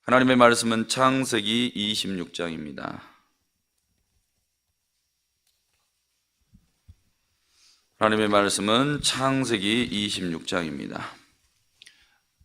하나님의 말씀은 창세기 26장입니다. 하나님의 말씀은 창세기 26장입니다.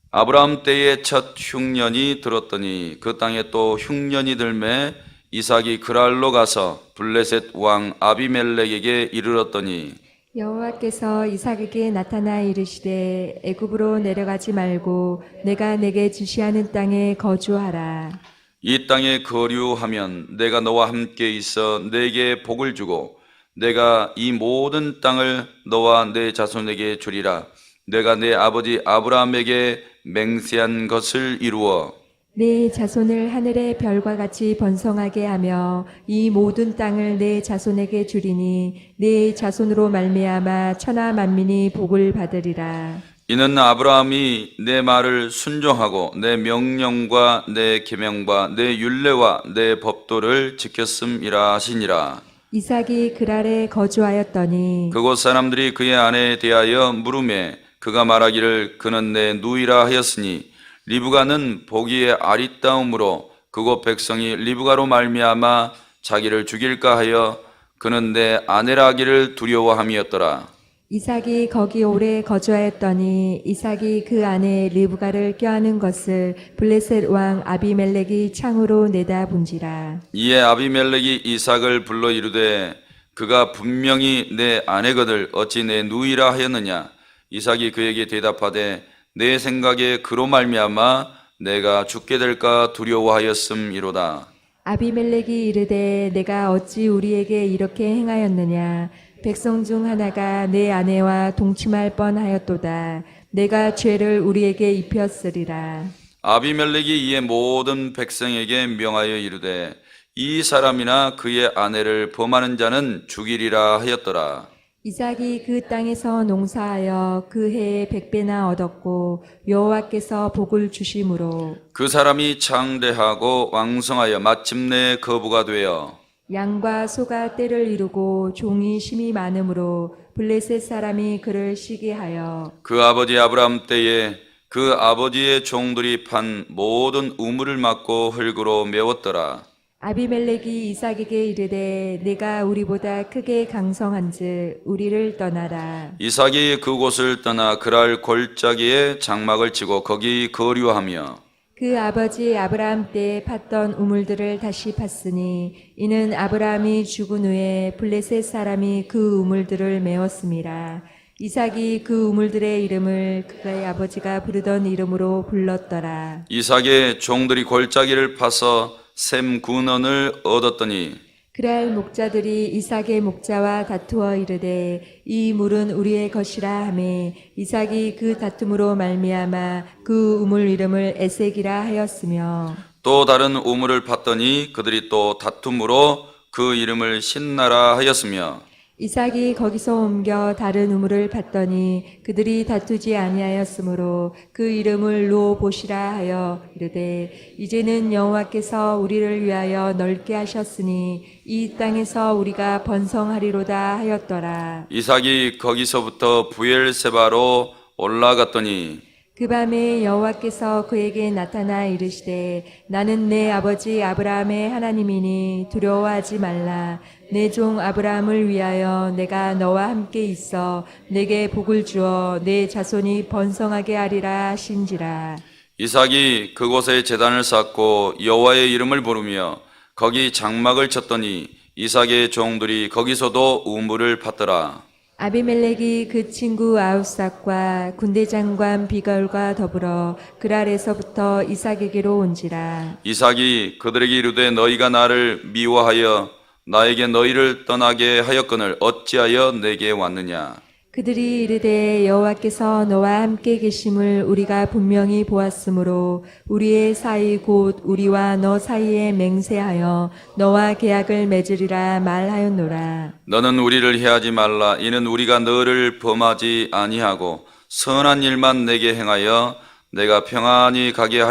아브라함 때의 첫 흉년이 들었더니 그 땅에 또 흉년이 들매 이삭이 그랄로 가서 블레셋 왕 아비멜렉에게 이르렀더니 여호와께서 이삭에게 나타나 이르시되 애굽으로 내려가지 말고 내가 내게 지시하는 땅에 거주하라. 이 땅에 거류하면 내가 너와 함께 있어 내게 복을 주고 내가 이 모든 땅을 너와 내 자손에게 주리라. 내가 내 아버지 아브라함에게 맹세한 것을 이루어 내 자손을 하늘의 별과 같이 번성하게 하며 이 모든 땅을 내 자손에게 주리니 내 자손으로 말미암아 천하 만민이 복을 받으리라. 이는 아브라함이 내 말을 순종하고 내 명령과 내 계명과 내 율례와 내 법도를 지켰음이라 하시니라. 이삭이 그랄에 거주하였더니 그곳 사람들이 그의 아내에 대하여 물으매 그가 말하기를 그는 내 누이라 하였으니 리브가는 보기에 아리따움으로 그곳 백성이 리브가로 말미암아 자기를 죽일까 하여 그는 내 아내라 하기를 두려워함이었더라. 이삭이 거기 오래 거주하였더니 이삭이 그 아내 리브가를 껴안은 것을 블레셋 왕 아비멜렉이 창으로 내다본지라. 이에 아비멜렉이 이삭을 불러 이르되 그가 분명히 내 아내거늘 어찌 내 누이라 하였느냐. 이삭이 그에게 대답하되 내 생각에 그로 말미암아 내가 죽게 될까 두려워하였음이로다. 아비멜렉이 이르되 내가 어찌 우리에게 이렇게 행하였느냐. 백성 중 하나가 내 아내와 동침할 뻔하였도다. 내가 죄를 우리에게 입혔으리라. 아비멜렉이 이에 모든 백성에게 명하여 이르되 이 사람이나 그의 아내를 범하는 자는 죽이리라 하였더라. 이삭이 그 땅에서 농사하여 그 해에 100배나 얻었고 여호와께서 복을 주심으로 그 사람이 창대하고 왕성하여 마침내 거부가 되어 양과 소가 떼를 이루고 종이 심이 많으므로 블레셋 사람이 그를 시기하여 그 아버지 아브라함 때에 그 아버지의 종들이 판 모든 우물을 막고 흙으로 메웠더라. 아비멜렉이 이삭에게 이르되 내가 우리보다 크게 강성한즉 우리를 떠나라. 이삭이 그곳을 떠나 그랄 골짜기에 장막을 치고 거기 거류하며 그 아버지 아브라함 때 팠던 우물들을 다시 팠으니 이는 아브라함이 죽은 후에 블레셋 사람이 그 우물들을 메웠음이라. 이삭이 그 우물들의 이름을 그의 아버지가 부르던 이름으로 불렀더라. 이삭의 종들이 골짜기를 파서 샘 군원을 얻었더니 그랄 목자들이 이삭의 목자와 다투어 이르되 이 물은 우리의 것이라 하매 이삭이 그 다툼으로 말미암아 그 우물 이름을 에색이라 하였으며 또 다른 우물을 팠더니 그들이 또 다툼으로 그 이름을 신나라 하였으며 이삭이 거기서 옮겨 다른 우물을 팠더니 그들이 다투지 아니하였으므로 그 이름을 르호봇이라 하여 이르되 이제는 여호와께서 우리를 위하여 넓게 하셨으니 이 땅에서 우리가 번성하리로다 하였더라. 이삭이 거기서부터 부엘세바로 올라갔더니 그 밤에 여호와께서 그에게 나타나 이르시되 나는 내 아버지 아브라함의 하나님이니 두려워하지 말라. 내 종 아브라함을 위하여 내가 너와 함께 있어 내게 복을 주어 내 자손이 번성하게 하리라 하신지라. 이삭이 그곳에 제단을 쌓고 여호와의 이름을 부르며 거기 장막을 쳤더니 이삭의 종들이 거기서도 우물을 팠더라. 아비멜렉이 그 친구 아우삭과 군대 장관 비걸과 더불어 그랄에서부터 이삭에게로 온지라. 이삭이 그들에게 이르되 너희가 나를 미워하여 나에게 너희를 떠나게 하였거늘 어찌하여 내게 왔느냐. 그들이 이르되 여호와께서 너와 함께 계심을 우리가 분명히 보았으므로 우리의 사이 곧 우리와 너 사이에 맹세하여 너와 계약을 맺으리라 말하였노라. 너는 우리를 해하지 말라. 이는 우리가 너를 범하지 아니하고 선한 일만 내게 행하여 내가 평안히 가게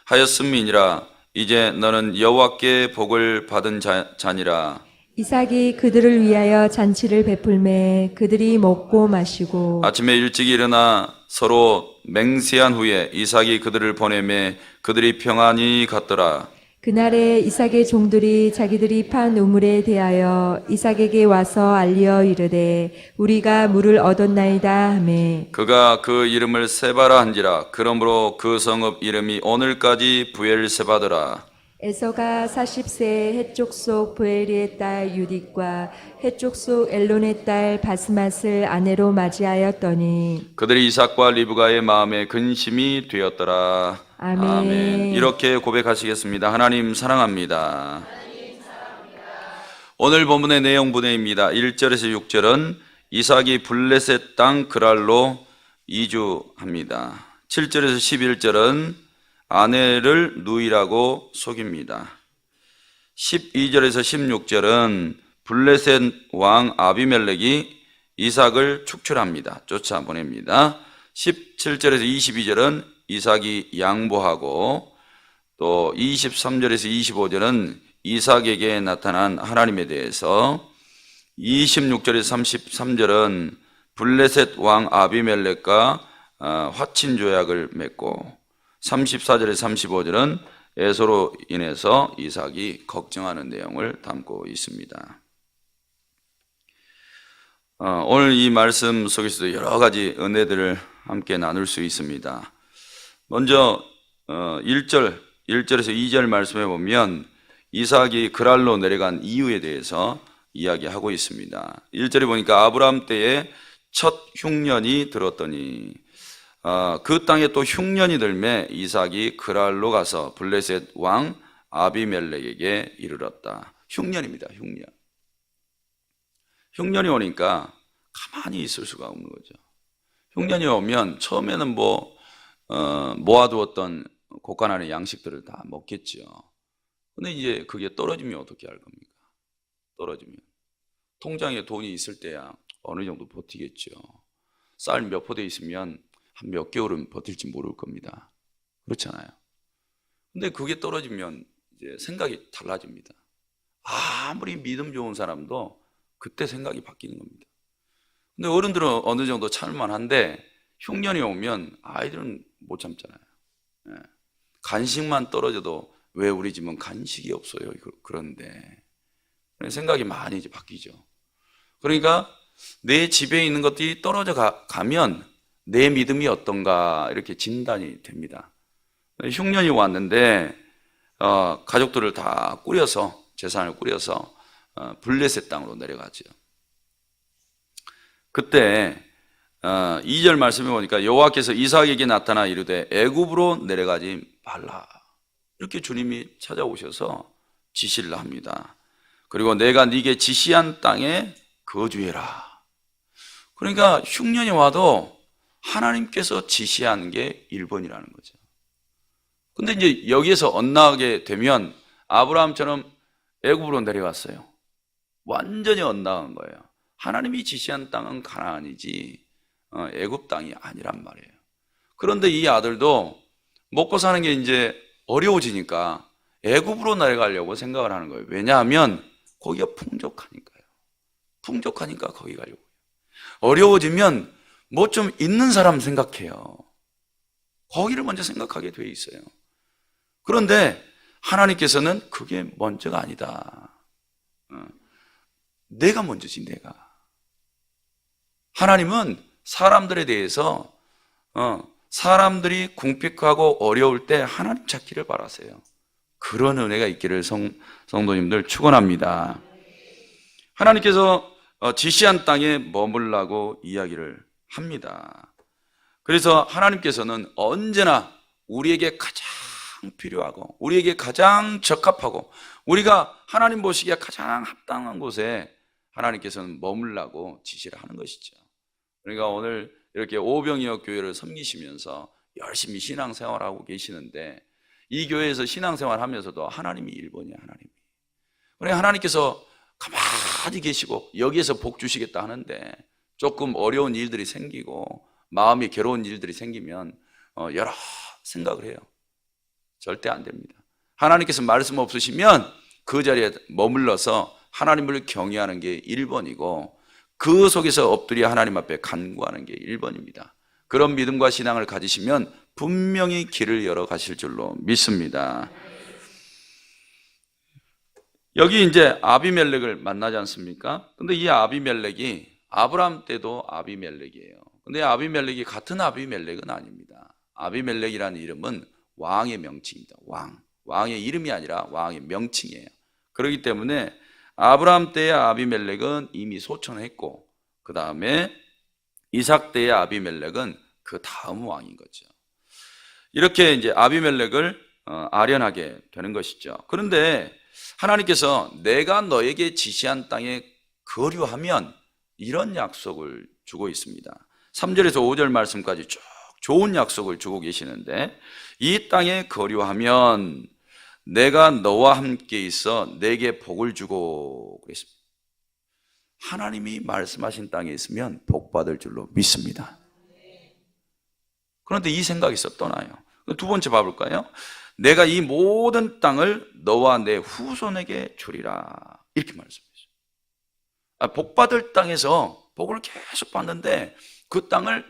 하였음이니라. 이제 너는 여호와께 복을 받은 자니라. 이삭이 그들을 위하여 잔치를 베풀매 그들이 먹고 마시고 아침에 일찍 일어나 서로 맹세한 후에 이삭이 그들을 보내매 그들이 평안히 갔더라. 그날에 이삭의 종들이 자기들이 판 우물에 대하여 이삭에게 와서 알리어 이르되 우리가 물을 얻었나이다 하매 그가 그 이름을 세바라 한지라. 그러므로 그 성읍 이름이 오늘까지 부엘세바더라. 에서가 40세 해쪽 속 부에리의 딸 유딕과 해쪽 속 엘론의 딸 바스맛을 아내로 맞이하였더니 그들이 이삭과 리브가의 마음에 근심이 되었더라. 아멘. 이렇게 고백하시겠습니다. 하나님 사랑합니다. 오늘 본문의 내용 분해입니다. 1절에서 6절은 이삭이 블레셋 땅 그랄로 이주합니다. 7절에서 11절은 아내를 누이라고 속입니다. 12절에서 16절은 블레셋 왕 아비멜렉이 이삭을 축출합니다. 쫓아보냅니다. 17절에서 22절은 이삭이 양보하고 또 23절에서 25절은 이삭에게 나타난 하나님에 대해서 26절에서 33절은 블레셋 왕 아비멜렉과 화친 조약을 맺고 34절에서 35절은 에서로 인해서 이삭이 걱정하는 내용을 담고 있습니다. 오늘 이 말씀 속에서도 여러 가지 은혜들을 함께 나눌 수 있습니다. 먼저 1절에서 2절 말씀해 보면 이삭이 그랄로 내려간 이유에 대해서 이야기하고 있습니다. 1절에 보니까 아브라함 때에 첫 흉년이 들었더니 그 땅에 또 흉년이 들매 이삭이 그랄로 가서 블레셋 왕 아비멜렉에게 이르렀다. 흉년입니다. 흉년. 흉년이 오니까 가만히 있을 수가 없는 거죠. 흉년이 오면 처음에는 모아두었던 곳간안의 양식들을 다 먹겠죠. 근데 이제 그게 떨어지면 어떻게 할 겁니까? 떨어지면 통장에 돈이 있을 때야 어느 정도 버티겠죠. 쌀 몇 포대 있으면 한 몇 개월은 버틸지 모를 겁니다. 그렇잖아요. 근데 그게 떨어지면 이제 생각이 달라집니다. 아무리 믿음 좋은 사람도 그때 생각이 바뀌는 겁니다. 근데 어른들은 어느 정도 참을만한데 흉년이 오면 아이들은 못 참잖아요. 간식만 떨어져도 왜 우리 집은 간식이 없어요? 그런데 생각이 많이 이제 바뀌죠. 그러니까 내 집에 있는 것들이 떨어져 가면 내 믿음이 어떤가 이렇게 진단이 됩니다. 흉년이 왔는데 가족들을 다 꾸려서 재산을 꾸려서 블레셋 땅으로 내려가죠. 그때 2절 말씀해 보니까 여호와께서 이삭에게 나타나 이르되 애굽으로 내려가지 말라. 이렇게 주님이 찾아오셔서 지시를 합니다. 그리고 내가 네게 지시한 땅에 거주해라. 그러니까 흉년이 와도 하나님께서 지시하는 게 1번이라는 거죠. 근데 이제 여기에서 엇나가게 되면 아브라함처럼 애굽으로 내려갔어요. 완전히 엇나간 거예요. 하나님이 지시한 땅은 가나안이지 애굽 땅이 아니란 말이에요. 그런데 이 아들도 먹고 사는 게 이제 어려워지니까 애굽으로 내려가려고 생각을 하는 거예요. 왜냐하면 거기가 풍족하니까요. 풍족하니까 거기 가려고. 어려워지면 뭐 좀 있는 사람 생각해요. 거기를 먼저 생각하게 돼 있어요. 그런데 하나님께서는 그게 먼저가 아니다. 내가 먼저지, 내가. 하나님은 사람들에 대해서 사람들이 궁핍하고 어려울 때 하나님 찾기를 바라세요. 그런 은혜가 있기를 성도님들 축원합니다. 하나님께서 지시한 땅에 머물라고 이야기를 합니다. 그래서 하나님께서는 언제나 우리에게 가장 필요하고 우리에게 가장 적합하고 우리가 하나님 보시기에 가장 합당한 곳에 하나님께서는 머물라고 지시를 하는 것이죠. 그러니까 오늘 이렇게 오병이어 교회를 섬기시면서 열심히 신앙생활하고 계시는데 이 교회에서 신앙생활하면서도 하나님이 1번이야. 하나님이. 그러니까 하나님께서 가만히 계시고 여기에서 복 주시겠다 하는데 조금 어려운 일들이 생기고 마음이 괴로운 일들이 생기면 여러 생각을 해요. 절대 안 됩니다. 하나님께서 말씀 없으시면 그 자리에 머물러서 하나님을 경외하는 게 1번이고 그 속에서 엎드려 하나님 앞에 간구하는 게 1번입니다. 그런 믿음과 신앙을 가지시면 분명히 길을 열어 가실 줄로 믿습니다. 여기 이제 아비멜렉을 만나지 않습니까? 근데 이 아비멜렉이 아브라함 때도 아비멜렉이에요. 근데 아비멜렉이 같은 아비멜렉은 아닙니다. 아비멜렉이라는 이름은 왕의 명칭입니다. 왕의 이름이 아니라 왕의 명칭이에요. 그렇기 때문에 아브라함 때의 아비멜렉은 이미 소천했고, 그 다음에 이삭 때의 아비멜렉은 그 다음 왕인 거죠. 이렇게 이제 아비멜렉을 아련하게 되는 것이죠. 그런데 하나님께서 내가 너에게 지시한 땅에 거류하면 이런 약속을 주고 있습니다. 3절에서 5절 말씀까지 쭉 좋은 약속을 주고 계시는데, 이 땅에 거류하면 내가 너와 함께 있어 내게 복을 주고 그랬습니다. 하나님이 말씀하신 땅에 있으면 복 받을 줄로 믿습니다. 그런데 이 생각이 썩 떠나요. 두 번째 봐볼까요? 내가 이 모든 땅을 너와 내 후손에게 주리라, 이렇게 말씀했어요. 복 받을 땅에서 복을 계속 받는데 그 땅을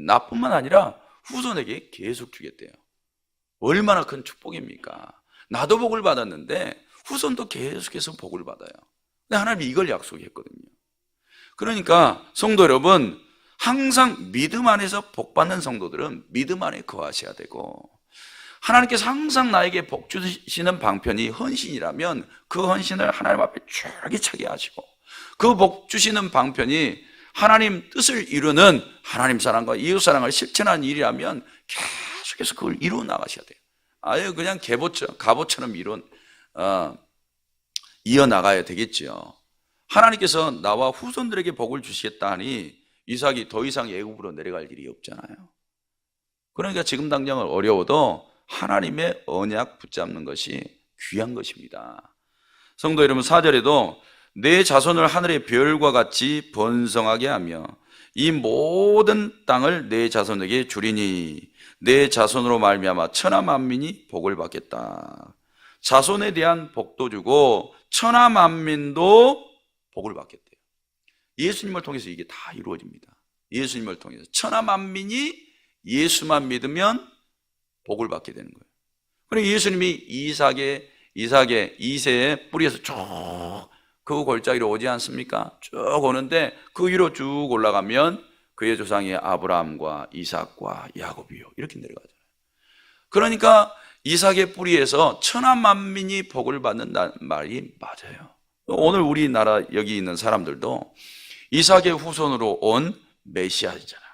나뿐만 아니라 후손에게 계속 주겠대요. 얼마나 큰 축복입니까? 나도 복을 받았는데 후손도 계속해서 복을 받아요. 근데 하나님이 이걸 약속했거든요. 그러니까 성도 여러분, 항상 믿음 안에서 복 받는 성도들은 믿음 안에 거하셔야 되고, 하나님께서 항상 나에게 복 주시는 방편이 헌신이라면 그 헌신을 하나님 앞에 쫄깃하게 하시고, 그 복 주시는 방편이 하나님 뜻을 이루는 하나님 사랑과 이웃 사랑을 실천하는 일이라면 계속해서 그걸 이루어 나가셔야 돼요. 아예 그냥 갑오처럼 이어나가야 되겠죠. 하나님께서 나와 후손들에게 복을 주시겠다 하니 이삭이 더 이상 애굽으로 내려갈 일이 없잖아요. 그러니까 지금 당장 어려워도 하나님의 언약 붙잡는 것이 귀한 것입니다. 성도 여러분, 4절에도 내 자손을 하늘의 별과 같이 번성하게 하며 이 모든 땅을 내 자손에게 주리니 내 자손으로 말미암아 천하 만민이 복을 받겠다. 자손에 대한 복도 주고 천하 만민도 복을 받겠대요. 예수님을 통해서 이게 다 이루어집니다. 예수님을 통해서 천하 만민이 예수만 믿으면 복을 받게 되는 거예요. 그리고 예수님이 이새의 뿌리에서 쭉 그 골짜기로 오지 않습니까? 쭉 오는데 그 위로 쭉 올라가면 그의 조상이 아브라함과 이삭과 야곱이요, 이렇게 내려가잖아요. 그러니까 이삭의 뿌리에서 천하 만민이 복을 받는다는 말이 맞아요. 오늘 우리나라 여기 있는 사람들도 이삭의 후손으로 온 메시아이잖아요.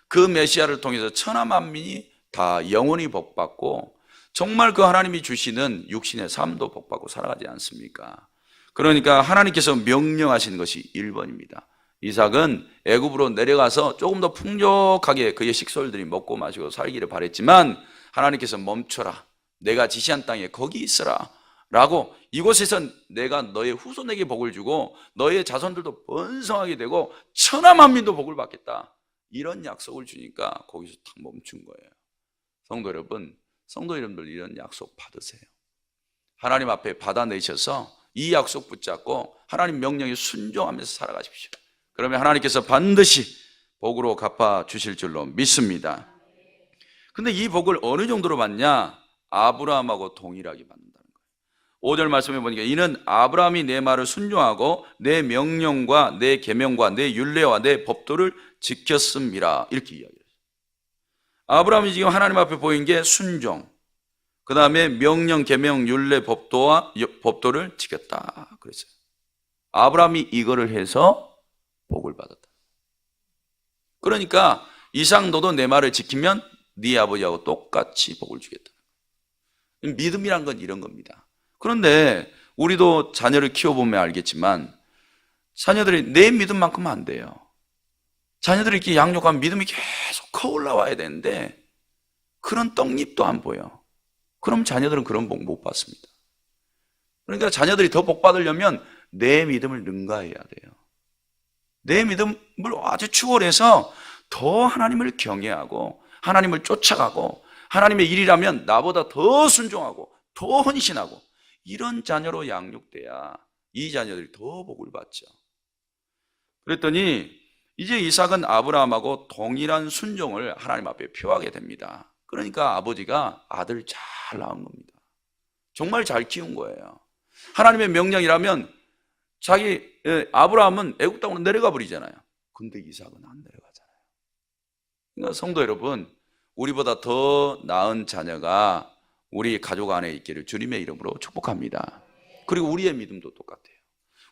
그 메시아를 통해서 천하 만민이 다 영원히 복받고 정말 그 하나님이 주시는 육신의 삶도 복받고 살아가지 않습니까? 그러니까 하나님께서 명령하신 것이 1번입니다. 이삭은 애굽으로 내려가서 조금 더 풍족하게 그의 식솔들이 먹고 마시고 살기를 바랬지만 하나님께서 멈춰라, 내가 지시한 땅에 거기 있으라 라고, 이곳에선 내가 너의 후손에게 복을 주고 너의 자손들도 번성하게 되고 천하 만민도 복을 받겠다, 이런 약속을 주니까 거기서 탁 멈춘 거예요. 성도 여러분들 이런 약속 받으세요. 하나님 앞에 받아내셔서 이 약속 붙잡고 하나님 명령에 순종하면서 살아가십시오. 그러면 하나님께서 반드시 복으로 갚아주실 줄로 믿습니다. 근데 이 복을 어느 정도로 받냐? 아브라함하고 동일하게 받는다는 거예요. 5절 말씀해 보니까 이는 아브라함이 내 말을 순종하고 내 명령과 내 계명과 내 율례와 내 법도를 지켰음이라, 이렇게 이야기해요. 아브라함이 지금 하나님 앞에 보인 게 순종, 그 다음에 명령, 계명, 율례, 법도를 지켰다 그랬어요. 아브라함이 이거를 해서 복을 받았다. 그러니까 이삭, 너도 내 말을 지키면 네 아버지하고 똑같이 복을 주겠다. 믿음이란 건 이런 겁니다. 그런데 우리도 자녀를 키워보면 알겠지만 자녀들이 내 믿음만큼은 안 돼요. 자녀들이 이렇게 양육하면 믿음이 계속 커 올라와야 되는데 그런 떡잎도 안 보여. 그럼 자녀들은 그런 복 못 받습니다. 그러니까 자녀들이 더 복 받으려면 내 믿음을 능가해야 돼요. 내 믿음을 아주 추월해서 더 하나님을 경외하고 하나님을 쫓아가고 하나님의 일이라면 나보다 더 순종하고 더 헌신하고, 이런 자녀로 양육돼야 이 자녀들이 더 복을 받죠. 그랬더니 이제 이삭은 아브라함하고 동일한 순종을 하나님 앞에 표하게 됩니다. 그러니까 아버지가 아들 잘 낳은 겁니다. 정말 잘 키운 거예요. 하나님의 명령이라면 아브라함은 애굽 땅으로 내려가 버리잖아요. 근데 이삭은 안 내려가잖아요. 그러니까 성도 여러분, 우리보다 더 나은 자녀가 우리 가족 안에 있기를 주님의 이름으로 축복합니다. 그리고 우리의 믿음도 똑같아요.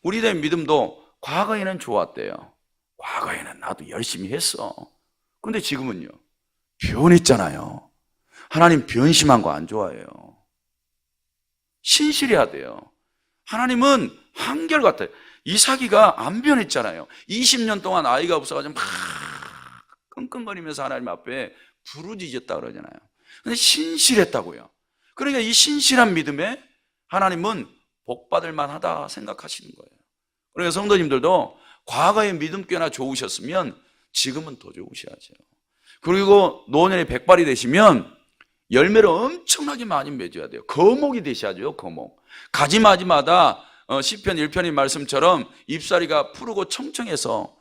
우리의 믿음도 과거에는 좋았대요. 과거에는 나도 열심히 했어. 그런데 지금은요, 변했잖아요. 하나님 변심한 거 안 좋아해요. 신실해야 돼요. 하나님은 한결같아요. 이삭이가 안 변했잖아요. 20년 동안 아이가 없어가지고 막 끙끙거리면서 하나님 앞에 부르짖었다 그러잖아요. 근데 신실했다고요. 그러니까 이 신실한 믿음에 하나님은 복받을 만하다 생각하시는 거예요. 그러니까 성도님들도 과거에 믿음 꽤나 좋으셨으면 지금은 더 좋으셔야죠. 그리고 노년에 백발이 되시면 열매를 엄청나게 많이 맺어야 돼요. 거목이 되셔야죠. 거목. 가지마지마다 시편 1편의 말씀처럼 잎사리가 푸르고 청청해서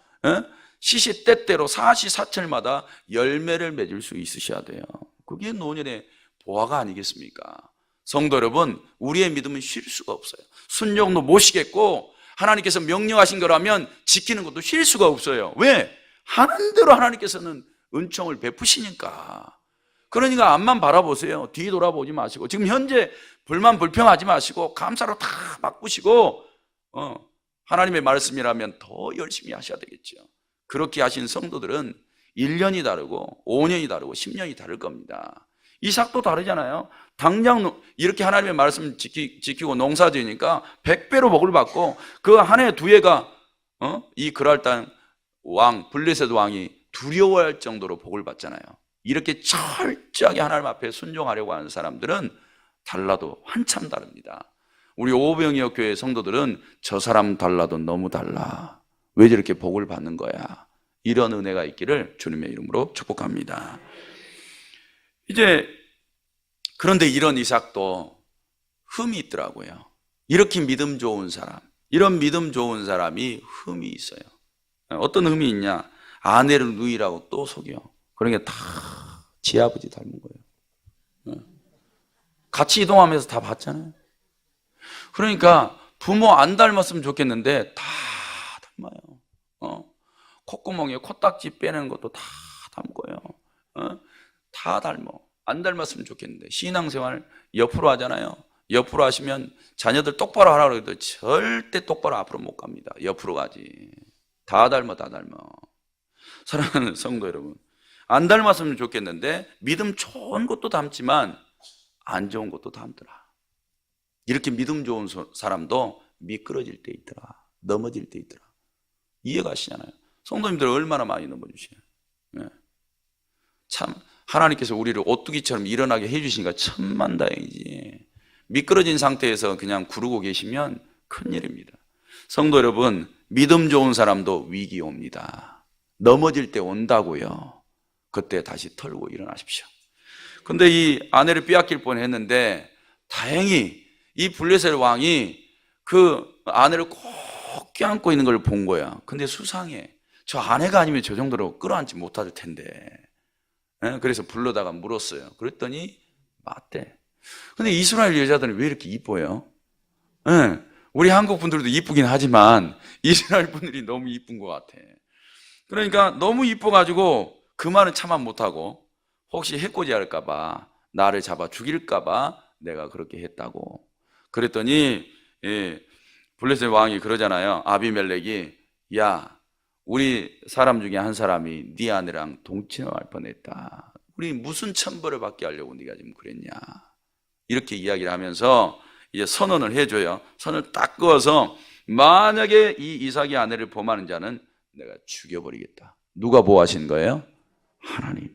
시시때때로 사시사철마다 열매를 맺을 수 있으셔야 돼요. 그게 노년의 보화가 아니겠습니까? 성도 여러분, 우리의 믿음은 쉴 수가 없어요. 순종도 못 쉬겠고 하나님께서 명령하신 거라면 지키는 것도 쉴 수가 없어요. 왜? 하는 대로 하나님께서는 은총을 베푸시니까. 그러니까 앞만 바라보세요. 뒤 돌아보지 마시고 지금 현재 불만 불평하지 마시고 감사로 다 바꾸시고 하나님의 말씀이라면 더 열심히 하셔야 되겠죠. 그렇게 하신 성도들은 1년이 다르고 5년이 다르고 10년이 다를 겁니다. 이삭도 다르잖아요. 당장 이렇게 하나님의 말씀 지키고 농사 지으니까 100배로 복을 받고 그 한 해 두 해가 이 그랄단 왕 블레셋 왕이 두려워할 정도로 복을 받잖아요. 이렇게 철저하게 하나님 앞에 순종하려고 하는 사람들은 달라도 한참 다릅니다. 우리 오병이어 교회 성도들은 저 사람 달라도 너무 달라. 왜 저렇게 복을 받는 거야? 이런 은혜가 있기를 주님의 이름으로 축복합니다. 이제 그런데 이런 이삭도 흠이 있더라고요. 이렇게 믿음 좋은 사람, 이런 믿음 좋은 사람이 흠이 있어요. 어떤 흠이 있냐? 아내를 누이라고 또 속여. 그러니까 다 지 아버지 닮은 거예요. 같이 이동하면서 다 봤잖아요. 그러니까 부모 안 닮았으면 좋겠는데 다 닮아요. 콧구멍에 코딱지 빼는 것도 다 닮고요. 다 닮아. 안 닮았으면 좋겠는데 신앙생활 옆으로 하잖아요. 옆으로 하시면 자녀들 똑바로 하라고 해도 절대 똑바로 앞으로 못 갑니다. 옆으로 가지. 다 닮아. 사랑하는 성도 여러분, 안 닮았으면 좋겠는데 믿음 좋은 것도 닮지만 안 좋은 것도 닮더라. 이렇게 믿음 좋은 사람도 미끄러질 때 있더라. 넘어질 때 있더라. 이해가시잖아요. 성도님들 얼마나 많이 넘어주셔요. 참 하나님께서 우리를 오뚜기처럼 일어나게 해주시니까 천만다행이지. 미끄러진 상태에서 그냥 구르고 계시면 큰일입니다. 성도 여러분, 믿음 좋은 사람도 위기 옵니다. 넘어질 때 온다고요. 그때 다시 털고 일어나십시오. 근데 이 아내를 빼앗길 뻔했는데 다행히 이 블레셋 왕이 그 아내를 꼭 껴안고 있는 걸 본 거야. 근데 수상해. 저 아내가 아니면 저 정도로 끌어안지 못할 텐데. 그래서 불러다가 물었어요. 그랬더니 맞대. 근데 이스라엘 여자들은 왜 이렇게 이뻐요? 우리 한국 분들도 이쁘긴 하지만 이스라엘 분들이 너무 이쁜 것 같아. 그러니까 너무 이뻐가지고 그 말은 참아 못하고 혹시 해코지 할까봐 나를 잡아 죽일까봐 내가 그렇게 했다고. 그랬더니 블레셋 왕이 그러잖아요. 아비멜렉이 야, 우리 사람 중에 한 사람이 네 아내랑 동침할 뻔했다. 우리 무슨 천벌을 받게 하려고 네가 지금 그랬냐. 이렇게 이야기를 하면서 이제 선언을 해줘요. 선을 딱 그어서 만약에 이 이삭의 아내를 범하는 자는 내가 죽여버리겠다. 누가 보호하신 거예요? 하나님.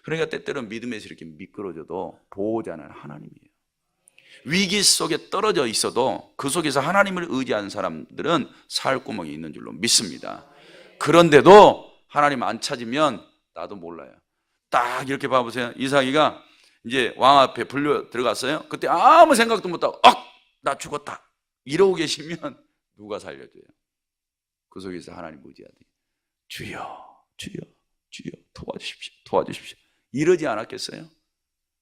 그러니까 때때로 믿음에서 이렇게 미끄러져도 보호자는 하나님이에요. 위기 속에 떨어져 있어도 그 속에서 하나님을 의지하는 사람들은 살 구멍이 있는 줄로 믿습니다. 그런데도 하나님 안 찾으면 나도 몰라요. 딱 이렇게 봐보세요. 이삭이가 이제 왕 앞에 불려 들어갔어요. 그때 아무 생각도 못하고 나 죽었다 이러고 계시면 누가 살려줘요? 그 속에서 하나님 의지해야 돼요. 주여, 주여, 주여 도와주십시오, 도와주십시오. 이러지 않았겠어요?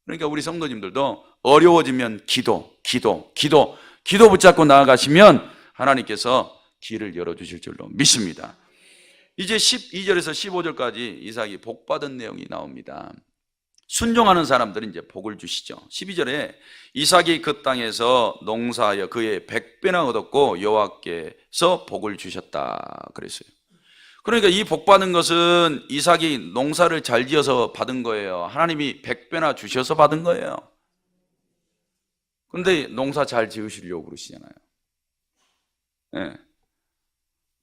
그러니까 우리 성도님들도 어려워지면 기도 붙잡고 나아가시면 하나님께서 길을 열어주실 줄로 믿습니다. 이제 12절에서 15절까지 이삭이 복받은 내용이 나옵니다. 순종하는 사람들은 이제 복을 주시죠. 12절에 이삭이 그 땅에서 농사하여 그의 100배나 얻었고 여호와께서 복을 주셨다 그랬어요. 그러니까 이 복 받은 것은 이삭이 농사를 잘 지어서 받은 거예요. 하나님이 100배나 주셔서 받은 거예요. 그런데 농사 잘 지으시려고 그러시잖아요. 네.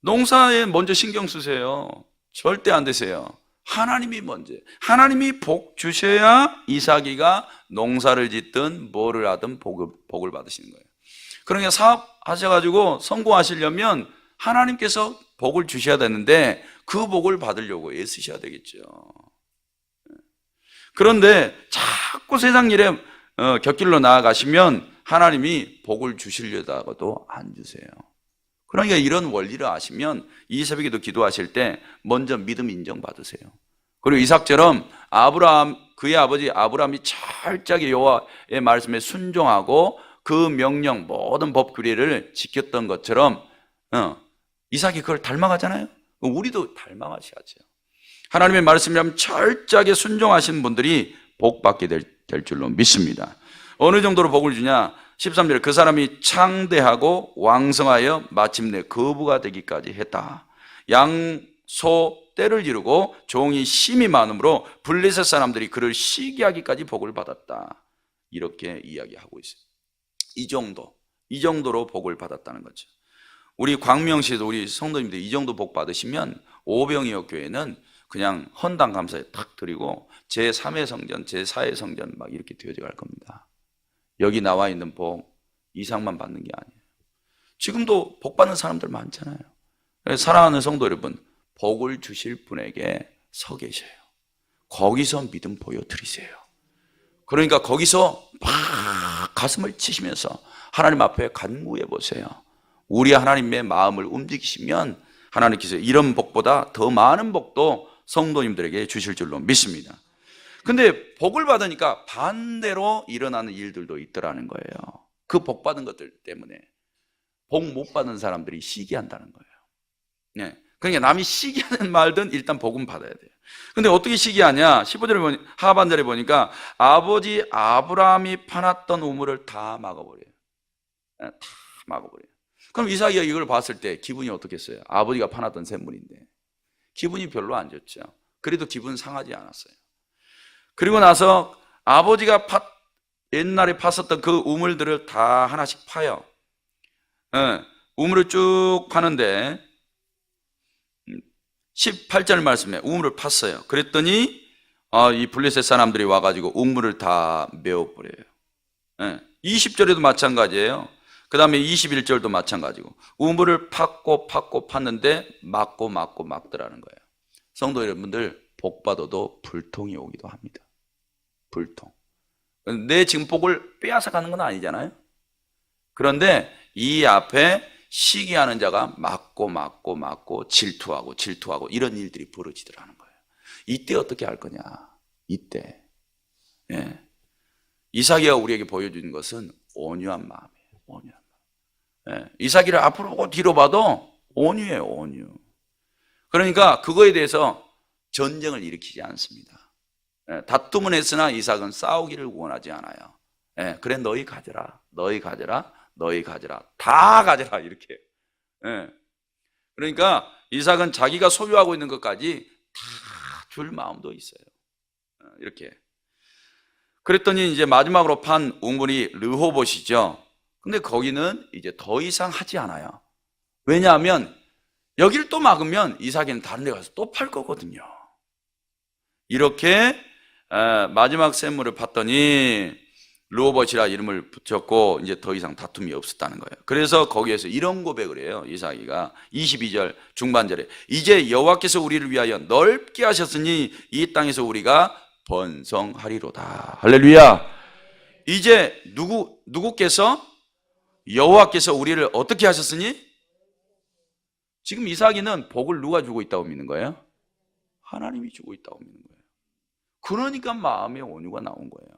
농사에 먼저 신경 쓰세요. 절대 안 되세요. 하나님이 먼저, 하나님이 복 주셔야 이삭이가 농사를 짓든 뭐를 하든 복을 받으시는 거예요. 그러니까 사업하셔가지고 성공하시려면 하나님께서 복을 주셔야 되는데 그 복을 받으려고 애쓰셔야 되겠죠. 그런데 자꾸 세상 일에 곁길로 나아가시면 하나님이 복을 주시려다가도 안 주세요. 그러니까 이런 원리를 아시면 이 새벽에도 기도하실 때 먼저 믿음 인정받으세요. 그리고 이삭처럼 그의 아버지 아브라함이 철저하게 여호와의 말씀에 순종하고 그 명령 모든 법 규례를 지켰던 것처럼 이삭이 그걸 닮아가잖아요. 우리도 닮아가셔야죠. 하나님의 말씀이라면 철저하게 순종하신 분들이 복받게 될 줄로 믿습니다. 어느 정도로 복을 주냐? 13절에 그 사람이 창대하고 왕성하여 마침내 거부가 되기까지 했다. 양소 떼를 이루고 종이 심이 많으므로 블레셋 사람들이 그를 시기하기까지 복을 받았다. 이렇게 이야기하고 있어요. 이 정도로 복을 받았다는 거죠. 우리 광명시에도 우리 성도님들 이 정도 복 받으시면 오병이어 교회는 그냥 헌당 감사에 탁 드리고 제3회 성전, 제4회 성전 막 이렇게 되어져 갈 겁니다. 여기 나와 있는 복 이상만 받는 게 아니에요. 지금도 복 받는 사람들 많잖아요. 그래서 사랑하는 성도 여러분, 복을 주실 분에게 서 계셔요. 거기서 믿음 보여드리세요. 그러니까 거기서 막 가슴을 치시면서 하나님 앞에 간구해 보세요. 우리 하나님의 마음을 움직이시면 하나님께서 이런 복보다 더 많은 복도 성도님들에게 주실 줄로 믿습니다. 근데 복을 받으니까 반대로 일어나는 일들도 있더라는 거예요. 그 복 받은 것들 때문에 복 못 받은 사람들이 시기한다는 거예요. 네. 그러니까 남이 시기하는 말든 일단 복은 받아야 돼요. 근데 어떻게 시기하냐? 15절에 하반절에 보니까 아버지 아브라함이 파놨던 우물을 다 막아버려요. 다 막아버려요. 그럼 이삭이가 이걸 봤을 때 기분이 어떻겠어요? 아버지가 파놨던 샘물인데 기분이 별로 안 좋죠. 그래도 기분 상하지 않았어요. 그리고 나서 아버지가 옛날에 팠었던 그 우물들을 다 하나씩 파요. 우물을 쭉 파는데 18절 말씀에 우물을 팠어요. 그랬더니 이 블레셋 사람들이 와가지고 우물을 다 메워버려요. 20절에도 마찬가지예요. 그 다음에 21절도 마찬가지고 우물을 팠고 팠는데 막고 막더라는 거예요. 성도 여러분들, 복 받아도 불통이 오기도 합니다. 불통. 내 지금 복을 빼앗아 가는 건 아니잖아요. 그런데 이 앞에 시기하는 자가 막고 질투하고 이런 일들이 벌어지더라는 거예요. 이때 어떻게 할 거냐? 이때 이삭이가 우리에게 보여주는 것은 온유한 마음이에요. 온유한 마음. 이삭이를 앞으로 보고 뒤로 봐도 온유해요. 온유. 그러니까 그거에 대해서 전쟁을 일으키지 않습니다. 다툼은 했으나 이삭은 싸우기를 원하지 않아요. 그래 너희 가져라 다 가져라 이렇게. 그러니까 이삭은 자기가 소유하고 있는 것까지 다 줄 마음도 있어요. 이렇게. 그랬더니 이제 마지막으로 판 우물이 르호봇이죠. 근데 거기는 이제 더 이상 하지 않아요. 왜냐하면 여기를 또 막으면 이삭이는 다른 데 가서 또 팔 거거든요. 이렇게 마지막 샘물을 팠더니 르호봇이라 이름을 붙였고 이제 더 이상 다툼이 없었다는 거예요. 그래서 거기에서 이런 고백을 해요. 이삭이가 22절 중반절에 이제 여호와께서 우리를 위하여 넓게 하셨으니 이 땅에서 우리가 번성하리로다. 할렐루야. 이제 누구께서? 여호와께서 우리를 어떻게 하셨으니? 지금 이삭이는 복을 누가 주고 있다고 믿는 거예요? 하나님이 주고 있다고 믿는 거예요. 그러니까 마음의 온유가 나온 거예요.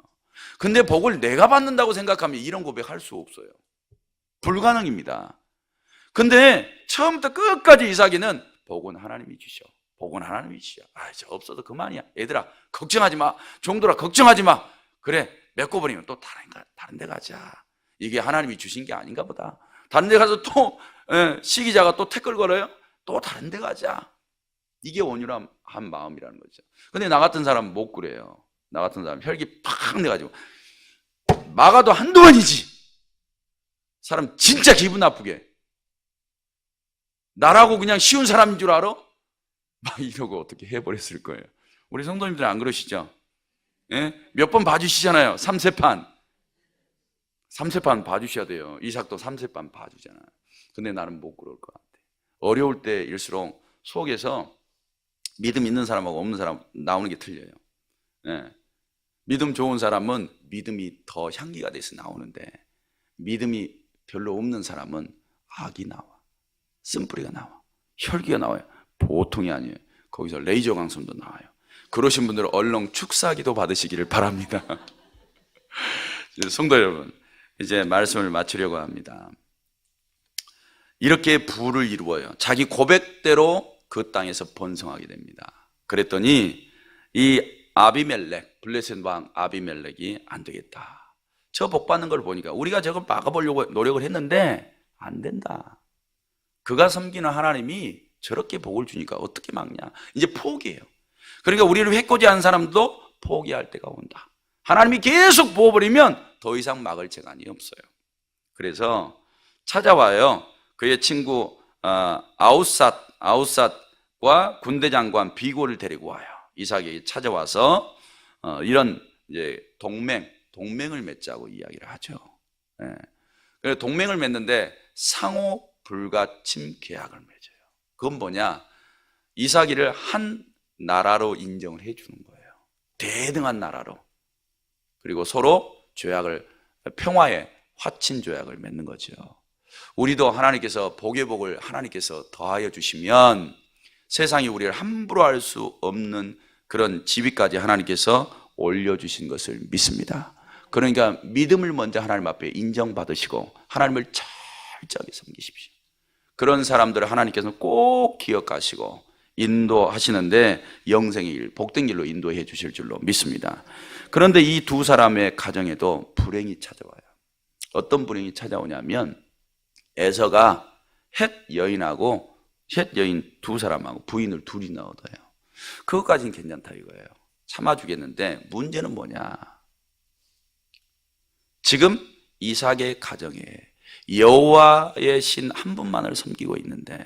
근데 복을 내가 받는다고 생각하면 이런 고백할 수 없어요. 불가능입니다. 근데 처음부터 끝까지 이삭이는 복은 하나님이 주셔. 복은 하나님이 주셔. 저 없어도 그만이야. 얘들아 걱정하지 마. 종들아 걱정하지 마. 그래 메꿔버리면 또 다른 데 가자. 이게 하나님이 주신 게 아닌가 보다. 다른 데 가서 또 시기자가 또 태클 걸어요. 또 다른 데 가자. 이게 온유한 마음이라는 거죠. 근데 나 같은 사람은 못 그래요. 나 같은 사람 혈기 팍 내가지고 막아도 한두 번이지. 사람 진짜 기분 나쁘게. 나라고 그냥 쉬운 사람인 줄 알아? 막 이러고 어떻게 해버렸을 거예요. 우리 성도님들은 안 그러시죠? 예? 몇 번 봐주시잖아요. 3세판. 3세판 봐주셔야 돼요. 이삭도 3세판 봐주잖아. 근데 나는 못 그럴 것 같아. 어려울 때일수록 속에서 믿음 있는 사람하고 없는 사람 나오는 게 틀려요. 예. 믿음 좋은 사람은 믿음이 더 향기가 돼서 나오는데 믿음이 별로 없는 사람은 악이 나와. 쓴뿌리가 나와. 혈기가 나와요. 보통이 아니에요. 거기서 레이저 강선도 나와요. 그러신 분들은 얼렁 축사기도 받으시기를 바랍니다. 성도 여러분, 이제 말씀을 마치려고 합니다. 이렇게 부를 이루어요. 자기 고백대로 그 땅에서 번성하게 됩니다. 그랬더니 이 아비멜렉, 블레셋 왕 아비멜렉이 안 되겠다. 저 복 받는 걸 보니까 우리가 저걸 막아보려고 노력을 했는데 안 된다. 그가 섬기는 하나님이 저렇게 복을 주니까 어떻게 막냐. 이제 포기해요. 그러니까 우리를 해코지한 사람도 포기할 때가 온다. 하나님이 계속 부어버리면 더 이상 막을 재간이 없어요. 그래서 찾아와요. 그의 친구 아웃삿과 군대 장관 비골을 데리고 와요. 이삭에게 찾아와서 이런 이제 동맹을 맺자고 이야기를 하죠. 그래서 동맹을 맺는데 상호 불가침 계약을 맺어요. 그건 뭐냐? 이삭이를 한 나라로 인정을 해주는 거예요. 대등한 나라로. 그리고 서로 평화의 화친 조약을 맺는 거죠. 우리도 하나님께서 복의 복을 하나님께서 더하여 주시면 세상이 우리를 함부로 할 수 없는 그런 지위까지 하나님께서 올려주신 것을 믿습니다. 그러니까 믿음을 먼저 하나님 앞에 인정받으시고 하나님을 철저하게 섬기십시오. 그런 사람들을 하나님께서는 꼭 기억하시고 인도하시는데 영생의 일, 복된 길로 인도해 주실 줄로 믿습니다. 그런데 이 두 사람의 가정에도 불행이 찾아와요. 어떤 불행이 찾아오냐면 에서가 헷 여인 두 사람하고 부인을 둘이나 얻어요. 그것까지는 괜찮다 이거예요. 참아주겠는데 문제는 뭐냐? 지금 이삭의 가정에 여호와의 신 한 분만을 섬기고 있는데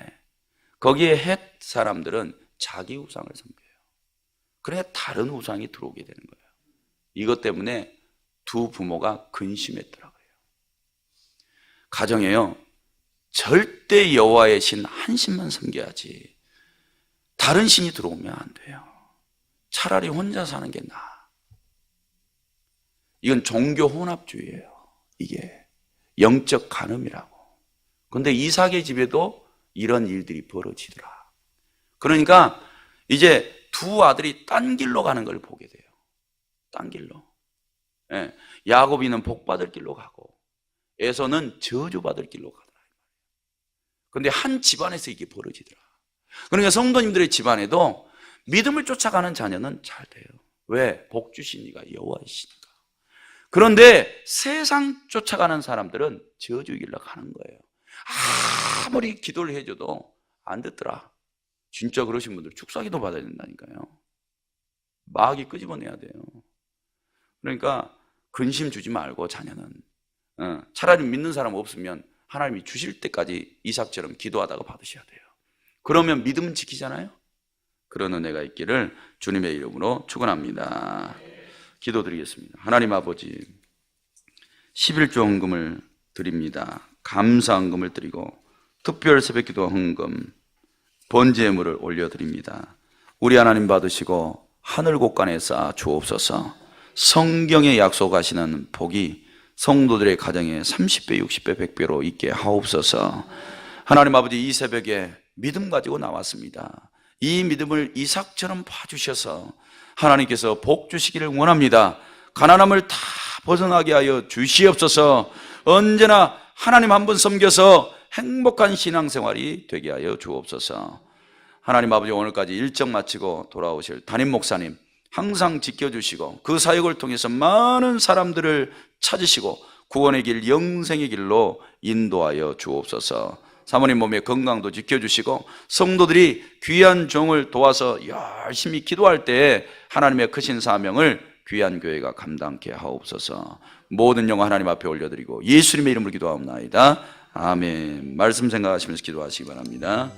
거기에 헷 사람들은 자기 우상을 섬겨요. 그러니까 다른 우상이 들어오게 되는 거예요. 이것 때문에 두 부모가 근심했더라고요. 가정에요. 절대 여호와의 신 한 신만 섬겨야지. 다른 신이 들어오면 안 돼요. 차라리 혼자 사는 게 나아. 이건 종교 혼합주의예요. 이게 영적 간음이라고. 그런데 이삭의 집에도 이런 일들이 벌어지더라. 그러니까 이제 두 아들이 딴 길로 가는 걸 보게 돼요. 딴 길로. 야곱이는 복 받을 길로 가고 에서는 저주 받을 길로 가더라. 그런데 한 집안에서 이게 벌어지더라. 그러니까 성도님들의 집안에도 믿음을 쫓아가는 자녀는 잘 돼요. 왜? 복 주신 이가 여호와이시니까. 그런데 세상 쫓아가는 사람들은 저주 길로 가는 거예요. 아무리 기도를 해줘도 안 듣더라. 진짜 그러신 분들 축사기도 받아야 된다니까요. 마귀 끄집어내야 돼요. 그러니까 근심 주지 말고 자녀는 차라리 믿는 사람 없으면 하나님이 주실 때까지 이삭처럼 기도하다가 받으셔야 돼요. 그러면 믿음은 지키잖아요. 그런 은혜가 있기를 주님의 이름으로 축원합니다. 기도드리겠습니다. 하나님 아버지, 11조 헌금을 드립니다. 감사 헌금을 드리고 특별 새벽기도 헌금, 번제물을 올려드립니다. 우리 하나님 받으시고 하늘 곳간에 쌓아 주옵소서. 성경에 약속하시는 복이 성도들의 가정에 30배, 60배, 100배로 있게 하옵소서. 하나님 아버지, 이 새벽에 믿음 가지고 나왔습니다. 이 믿음을 이삭처럼 봐주셔서 하나님께서 복 주시기를 원합니다. 가난함을 다 벗어나게 하여 주시옵소서. 언제나 하나님 한 분 섬겨서 행복한 신앙생활이 되게 하여 주옵소서. 하나님 아버지, 오늘까지 일정 마치고 돌아오실 담임 목사님 항상 지켜주시고 그 사역을 통해서 많은 사람들을 찾으시고 구원의 길, 영생의 길로 인도하여 주옵소서. 사모님 몸의 건강도 지켜주시고 성도들이 귀한 종을 도와서 열심히 기도할 때에 하나님의 크신 사명을 귀한 교회가 감당케 하옵소서. 모든 영광 하나님 앞에 올려드리고 예수님의 이름으로 기도하옵나이다. 아멘. 말씀 생각하시면서 기도하시기 바랍니다.